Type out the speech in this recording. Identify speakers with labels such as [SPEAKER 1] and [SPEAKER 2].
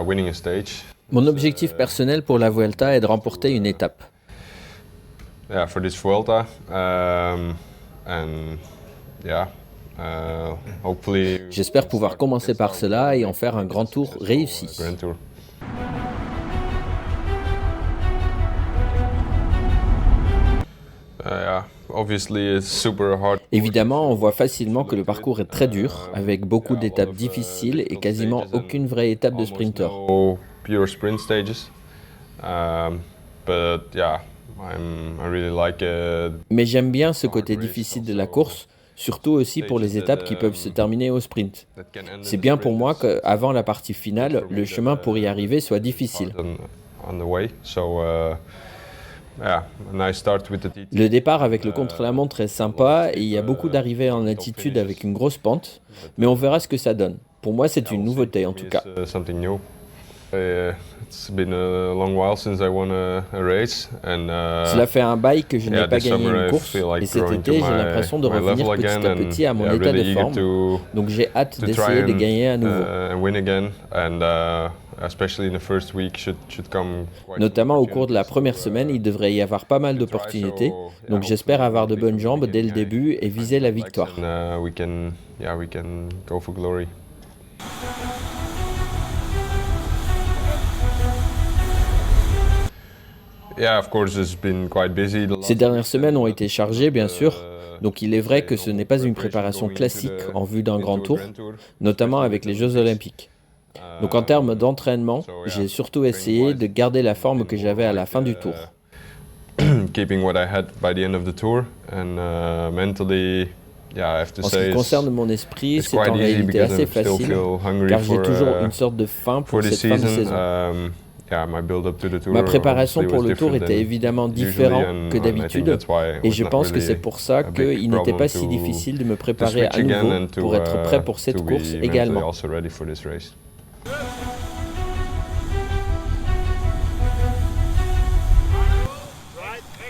[SPEAKER 1] winning a stage.
[SPEAKER 2] Mon objectif personnel pour la Vuelta est de remporter une étape.
[SPEAKER 1] Yeah, for this Vuelta, and yeah, hopefully.
[SPEAKER 2] J'espère pouvoir commencer par cela et en faire un grand tour réussi.
[SPEAKER 1] Grand Tour. Yeah, obviously it's super hard.
[SPEAKER 2] Évidemment, on voit facilement que le parcours est très dur, avec beaucoup d'étapes difficiles et quasiment aucune vraie étape de sprinter.
[SPEAKER 1] No pure sprint stages, but yeah, I really like it.
[SPEAKER 2] Mais j'aime bien ce côté difficile de la course, surtout aussi pour les étapes qui peuvent se terminer au sprint. C'est bien pour moi qu'avant la partie finale, le chemin pour y arriver soit difficile.
[SPEAKER 1] On the way, so yeah, a nice start with the TT.
[SPEAKER 2] Le départ avec le contre-la-montre est sympa et il y a beaucoup d'arrivées en altitude avec une grosse pente, mais on verra ce que ça donne. Pour moi, c'est une nouveauté en tout cas.
[SPEAKER 1] Something new. It's been a long while since I won a race, and
[SPEAKER 2] Cela fait un bail que je n'ai
[SPEAKER 1] yeah,
[SPEAKER 2] pas
[SPEAKER 1] this
[SPEAKER 2] gagné
[SPEAKER 1] summer
[SPEAKER 2] une
[SPEAKER 1] I
[SPEAKER 2] course
[SPEAKER 1] feel like
[SPEAKER 2] et cet
[SPEAKER 1] growing to
[SPEAKER 2] été, j'ai l'impression de
[SPEAKER 1] my
[SPEAKER 2] revenir
[SPEAKER 1] level
[SPEAKER 2] petit
[SPEAKER 1] again,
[SPEAKER 2] à petit à mon
[SPEAKER 1] yeah,
[SPEAKER 2] état de
[SPEAKER 1] really eager
[SPEAKER 2] forme.
[SPEAKER 1] to
[SPEAKER 2] Donc j'ai hâte
[SPEAKER 1] try
[SPEAKER 2] d'essayer de
[SPEAKER 1] and,
[SPEAKER 2] gagner à nouveau.
[SPEAKER 1] and win again, and especially in the first week should come quite
[SPEAKER 2] Notamment au
[SPEAKER 1] some
[SPEAKER 2] cours de la première
[SPEAKER 1] opportunities
[SPEAKER 2] semaine, il devrait y avoir pas mal d'opportunités. Donc j'espère avoir de bonnes jambes dès le début et viser la victoire.
[SPEAKER 1] And we can go for glory. Yeah, of course, it's been quite busy.
[SPEAKER 2] Ces dernières semaines ont été chargées, bien sûr. Donc il est vrai que ce n'est pas une préparation classique en vue d'un grand tour, notamment avec les Jeux Olympiques. Donc en termes d'entraînement, j'ai surtout essayé de garder la forme que j'avais à la fin du tour.
[SPEAKER 1] Keeping what I had by the end of the tour, and mentally, yeah, I have to
[SPEAKER 2] En ce
[SPEAKER 1] say
[SPEAKER 2] qui
[SPEAKER 1] it's
[SPEAKER 2] concerne mon esprit,
[SPEAKER 1] it's
[SPEAKER 2] c'est en
[SPEAKER 1] quite easy
[SPEAKER 2] réalité
[SPEAKER 1] because
[SPEAKER 2] assez
[SPEAKER 1] I still
[SPEAKER 2] facile,
[SPEAKER 1] feel hungry
[SPEAKER 2] car j'ai
[SPEAKER 1] for
[SPEAKER 2] toujours une sorte de faim
[SPEAKER 1] for
[SPEAKER 2] pour
[SPEAKER 1] this
[SPEAKER 2] cette fin de
[SPEAKER 1] season.
[SPEAKER 2] saison.
[SPEAKER 1] Yeah, my build up to the tour
[SPEAKER 2] Ma préparation
[SPEAKER 1] obviously
[SPEAKER 2] pour
[SPEAKER 1] was
[SPEAKER 2] le tour
[SPEAKER 1] different
[SPEAKER 2] était
[SPEAKER 1] than
[SPEAKER 2] évidemment
[SPEAKER 1] usually,
[SPEAKER 2] différente que
[SPEAKER 1] and I think
[SPEAKER 2] d'habitude,
[SPEAKER 1] that's why it
[SPEAKER 2] et
[SPEAKER 1] was
[SPEAKER 2] je
[SPEAKER 1] not
[SPEAKER 2] pense que
[SPEAKER 1] really
[SPEAKER 2] c'est pour ça
[SPEAKER 1] a big
[SPEAKER 2] qu'il n'était
[SPEAKER 1] problem
[SPEAKER 2] pas si
[SPEAKER 1] to
[SPEAKER 2] difficile de me préparer
[SPEAKER 1] switch
[SPEAKER 2] à
[SPEAKER 1] again
[SPEAKER 2] nouveau
[SPEAKER 1] and to,
[SPEAKER 2] pour être prêt pour cette
[SPEAKER 1] to be
[SPEAKER 2] course
[SPEAKER 1] mentally
[SPEAKER 2] également.
[SPEAKER 1] also ready for this race.